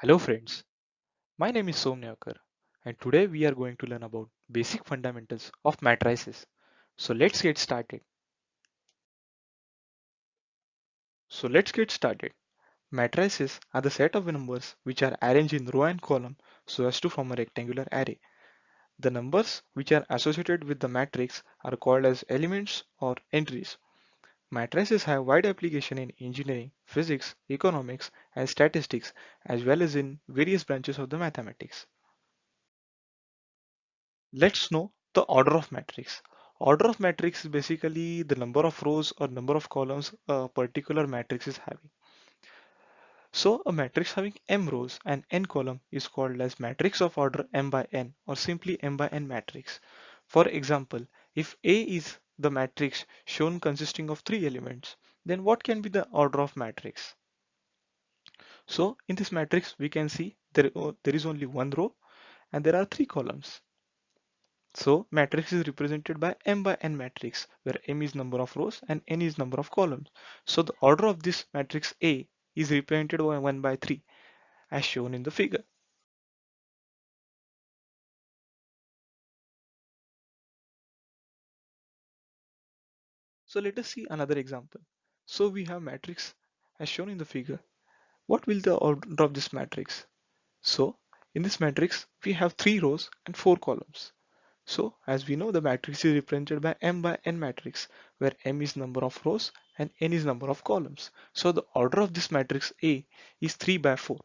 Hello friends, my name is Somnyakar and today we are going to learn about basic fundamentals of matrices. So let's get started. Matrices are the set of numbers which are arranged in row and column so as to form a rectangular array. The numbers which are associated with the matrix are called as elements or entries. Matrices have wide application in engineering, physics, economics and statistics as well as in various branches of the mathematics. Let's know the order of matrix. Order of matrix is basically the number of rows or number of columns a particular matrix is having. So a matrix having m rows and n column is called as matrix of order m by n or simply m by n matrix. For example, if A is the matrix shown consisting of three elements, then what can be the order of matrix? So in this matrix we can see there is only one row and there are three columns. So matrix is represented by m by n matrix, where m is number of rows and n is number of columns. So the order of this matrix A is represented by 1 by 3 as shown in the figure. So let us see another example. So we have matrix as shown in the figure. What will the order of this matrix? So in this matrix we have 3 rows and 4 columns. So as we know, the matrix is represented by m by n matrix, where m is number of rows and n is number of columns. So the order of this matrix A is 3 by 4.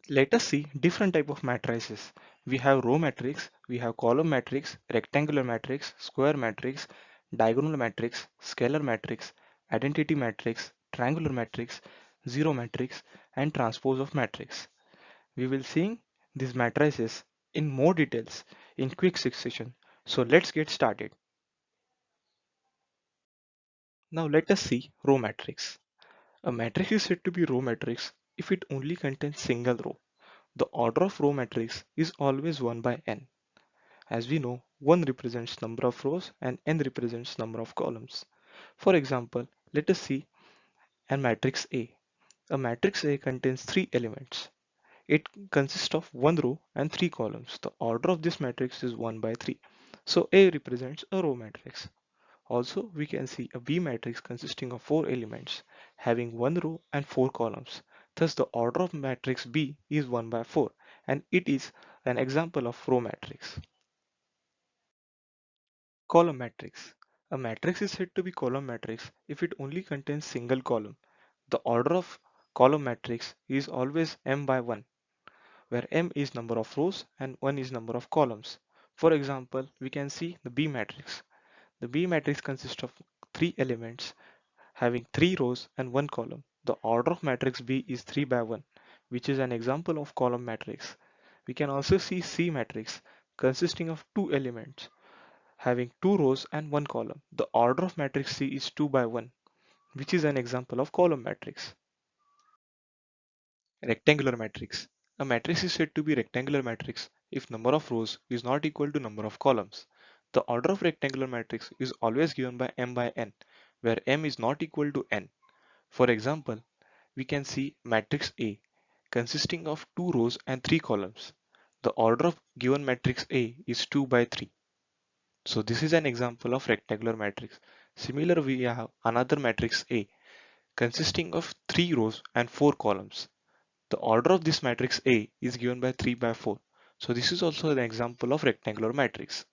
Let us see different type of matrices. We have row matrix, we have column matrix, rectangular matrix, square matrix, diagonal matrix, scalar matrix, identity matrix, triangular matrix, zero matrix, and transpose of matrix. We will see these matrices in more details in quick succession. So let's get started. Now let us see row matrix. A matrix is said to be row matrix if it only contains single row. The order of row matrix is always 1 by n. As we know, 1 represents number of rows and n represents number of columns. For example, let us see a matrix A. A matrix A contains 3 elements. It consists of one row and three columns. The order of this matrix is 1 by 3. So A represents a row matrix. Also, we can see a B matrix consisting of 4 elements, having one row and 4 columns. Thus, the order of matrix B is 1 by 4, and it is an example of row matrix. Column matrix. A matrix is said to be column matrix if it only contains single column. The order of column matrix is always m by 1, where m is number of rows and 1 is number of columns. For example, we can see the B matrix. The B matrix consists of 3 elements having 3 rows and 1 column. The order of matrix B is 3 by 1, which is an example of column matrix. We can also see C matrix consisting of 2 elements having 2 rows and 1 column. The order of matrix C is 2 by 1, which is an example of column matrix. Rectangular matrix. A matrix is said to be rectangular matrix if number of rows is not equal to number of columns. The order of rectangular matrix is always given by m by n, where m is not equal to n. For example, we can see matrix A consisting of 2 rows and 3 columns. The order of given matrix A is 2 by 3. So this is an example of rectangular matrix. Similar, we have another matrix A consisting of 3 rows and 4 columns. The order of this matrix A is given by 3 by 4. So this is also an example of rectangular matrix.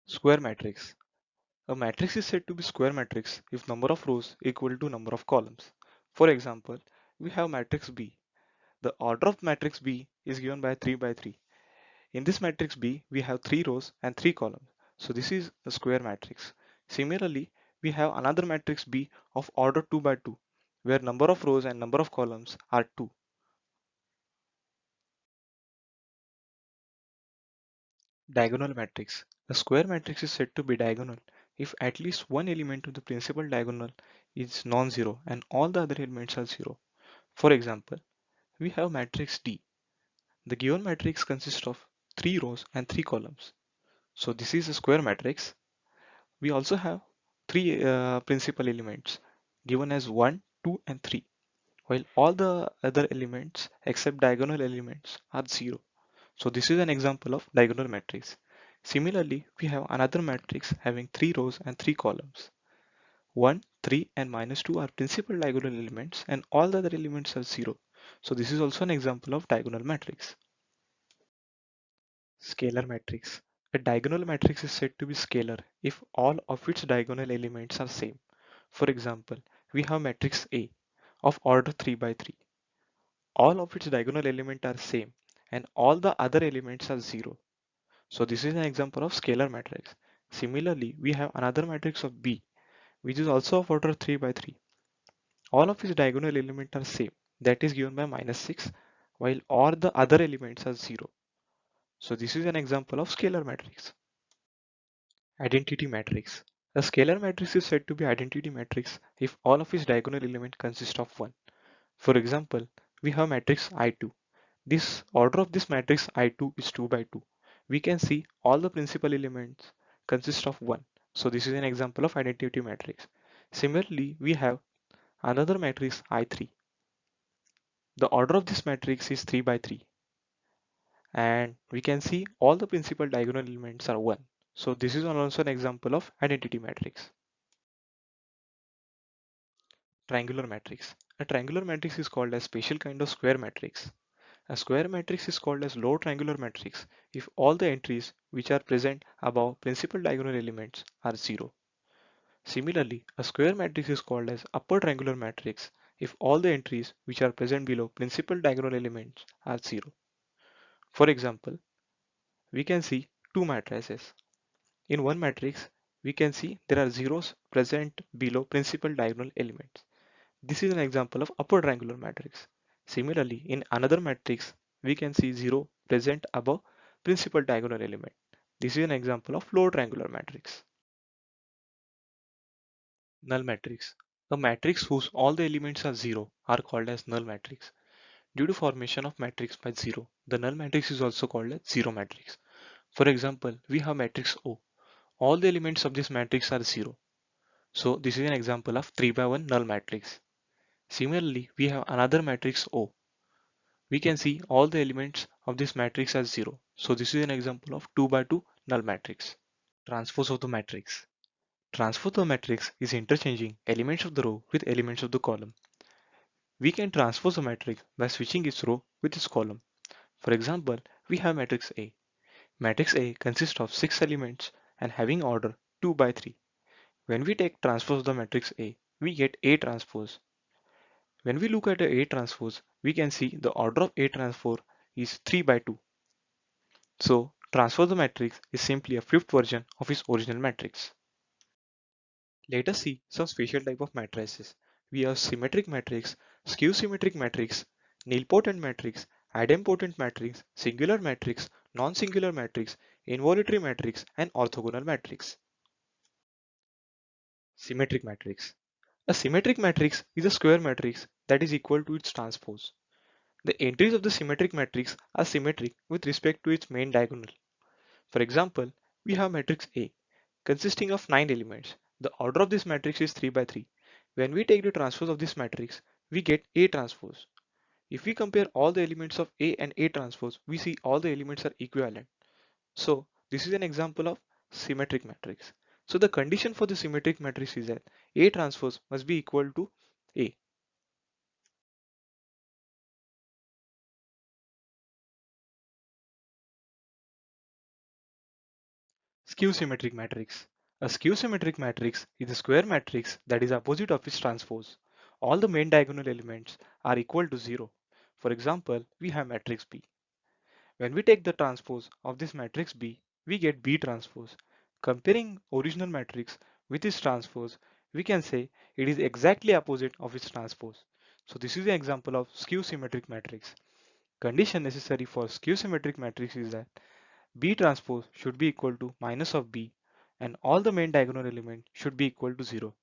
Square matrix. A matrix is said to be square matrix if number of rows equal to number of columns. For example, we have matrix B. The order of matrix B is given by 3 by 3. In this matrix B, we have 3 rows and 3 columns. So this is a square matrix. Similarly, we have another matrix B of order 2 by 2, where number of rows and number of columns are 2. Diagonal matrix. A square matrix is said to be diagonal if at least one element of the principal diagonal is non-zero and all the other elements are zero. For example, we have matrix D. The given matrix consists of 3 rows and 3 columns. So this is a square matrix. We also have three principal elements given as 1, 2 and 3, while all the other elements except diagonal elements are 0. So this is an example of diagonal matrix. Similarly, we have another matrix having 3 rows and 3 columns. 1, 3 and -2 are principal diagonal elements and all the other elements are 0. So this is also an example of diagonal matrix. Scalar matrix. A diagonal matrix is said to be scalar if all of its diagonal elements are same. For example, we have matrix A of order 3 by 3. All of its diagonal elements are same and all the other elements are 0. So this is an example of scalar matrix. Similarly, we have another matrix of B which is also of order 3 by 3. All of its diagonal elements are same, that is given by -6, while all the other elements are 0. So this is an example of scalar matrix. Identity matrix. A scalar matrix is said to be identity matrix if all of its diagonal elements consist of 1. For example, we have matrix I2. This order of this matrix I2 is 2 by 2. We can see all the principal elements consist of 1. So this is an example of identity matrix. Similarly, we have another matrix I3. The order of this matrix is 3 by 3 and we can see all the principal diagonal elements are 1. So this is also an example of identity matrix. Triangular matrix. A triangular matrix is called a special kind of square matrix. A square matrix is called as low triangular matrix if all the entries which are present above principal diagonal elements are 0. Similarly, a square matrix is called as upper triangular matrix if all the entries which are present below principal diagonal elements are 0. For example, we can see two matrices. In one matrix, we can see there are zeros present below principal diagonal elements. This is an example of upper triangular matrix. Similarly, in another matrix, we can see 0 present above principal diagonal element. This is an example of lower triangular matrix. Null matrix. A matrix whose all the elements are 0 are called as null matrix. Due to formation of matrix by 0, the null matrix is also called as zero matrix. For example, we have matrix O. All the elements of this matrix are 0. So this is an example of 3 by 1 null matrix. Similarly, we have another matrix O. We can see all the elements of this matrix as 0. So this is an example of 2 by 2 null matrix. Transpose of the matrix. Transpose of the matrix is interchanging elements of the row with elements of the column. We can transpose a matrix by switching its row with its column. For example, we have matrix A. Matrix A consists of 6 elements and having order 2 by 3. When we take transpose of the matrix A, we get A transpose. When we look at the A transpose, we can see the order of A transpose is 3 by 2. So transpose the matrix is simply a flipped version of its original matrix. Let us see some special type of matrices. We have symmetric matrix, skew symmetric matrix, nilpotent matrix, idempotent matrix, singular matrix, non-singular matrix, involutory matrix, and orthogonal matrix. Symmetric matrix. A symmetric matrix is a square matrix that is equal to its transpose. The entries of the symmetric matrix are symmetric with respect to its main diagonal. For example, we have matrix A consisting of 9 elements. The order of this matrix is 3 by 3. When we take the transpose of this matrix, we get A transpose. If we compare all the elements of A and A transpose, we see all the elements are equivalent. So this is an example of symmetric matrix. So the condition for the symmetric matrix is that A transpose must be equal to A. Skew symmetric matrix. A skew symmetric matrix is a square matrix that is opposite of its transpose. All the main diagonal elements are equal to 0. For example, we have matrix B. When we take the transpose of this matrix B, we get B transpose. Comparing original matrix with its transpose, we can say it is exactly opposite of its transpose. So this is an example of skew symmetric matrix. Condition necessary for skew symmetric matrix is that B transpose should be equal to minus of B and all the main diagonal element should be equal to 0.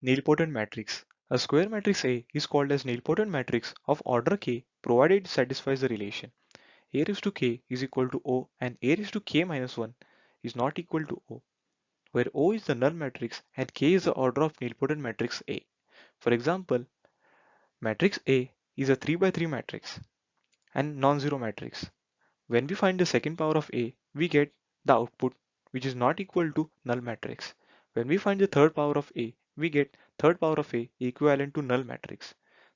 Nilpotent matrix. A square matrix A is called as nilpotent matrix of order k provided it satisfies the relation A raised to k is equal to O and A raised to k minus 1 is not equal to O, where O is the null matrix and k is the order of nilpotent matrix A. For example, matrix A is a 3 by 3 matrix and non-zero matrix. When we find the second power of A, we get the output which is not equal to null matrix. When we find the third power of A, we get third power of A equivalent to null matrix.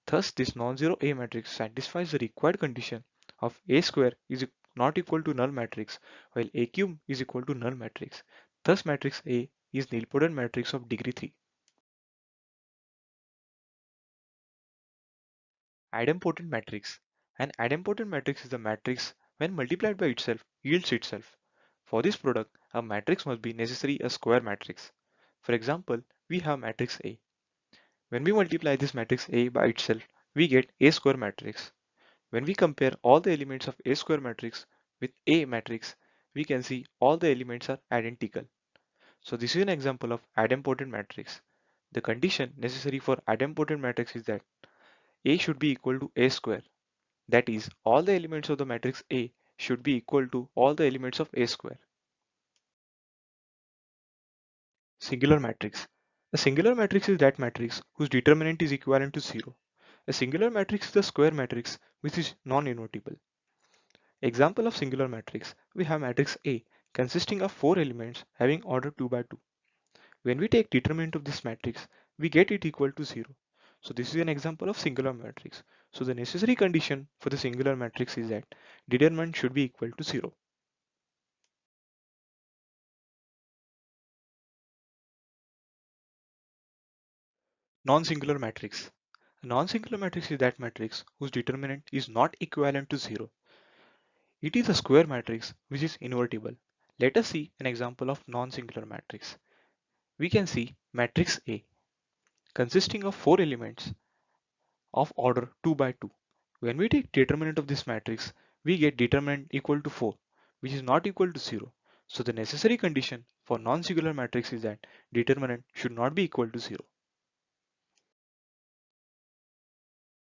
Thus, this non-zero A matrix satisfies the required condition of A square is not equal to null matrix, while A cube is equal to null matrix. Thus, matrix A is nilpotent matrix of degree 3. Idempotent matrix. An idempotent matrix is a matrix when multiplied by itself yields itself. For this product, a matrix must be necessarily a square matrix. For example, we have matrix A. When we multiply this matrix A by itself, we get A square matrix. When we compare all the elements of A square matrix with A matrix, we can see all the elements are identical. So this is an example of idempotent matrix. The condition necessary for idempotent matrix is that A should be equal to A square. That is, all the elements of the matrix A should be equal to all the elements of A square. Singular matrix. A singular matrix is that matrix whose determinant is equivalent to 0. A singular matrix is a square matrix which is non-invertible. Example of singular matrix. We have matrix A consisting of 4 elements having order 2 by 2. When we take determinant of this matrix, we get it equal to 0. So this is an example of singular matrix. So the necessary condition for the singular matrix is that determinant should be equal to 0. Non-singular matrix. A non-singular matrix is that matrix whose determinant is not equivalent to 0. It is a square matrix which is invertible. Let us see an example of non-singular matrix. We can see matrix A consisting of 4 elements of order 2 by 2. When we take determinant of this matrix, we get determinant equal to 4, which is not equal to 0. So the necessary condition for non-singular matrix is that determinant should not be equal to 0.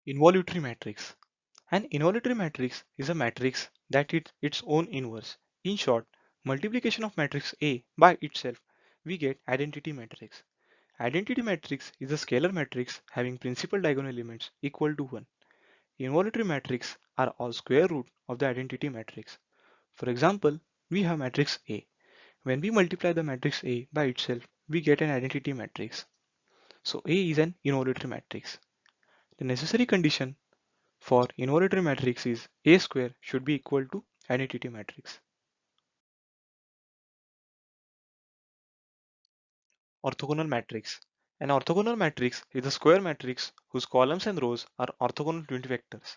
Involutory matrix. An involutory matrix is a matrix that is its own inverse. In short, multiplication of matrix A by itself, we get identity matrix. Identity matrix is a scalar matrix having principal diagonal elements equal to 1. Involutory matrix are all square root of the identity matrix. For example, we have matrix A. When we multiply the matrix A by itself, we get an identity matrix. So A is an involutory matrix. The necessary condition for involutory matrix is A square should be equal to identity matrix. Orthogonal matrix. An orthogonal matrix is a square matrix whose columns and rows are orthogonal to unit vectors.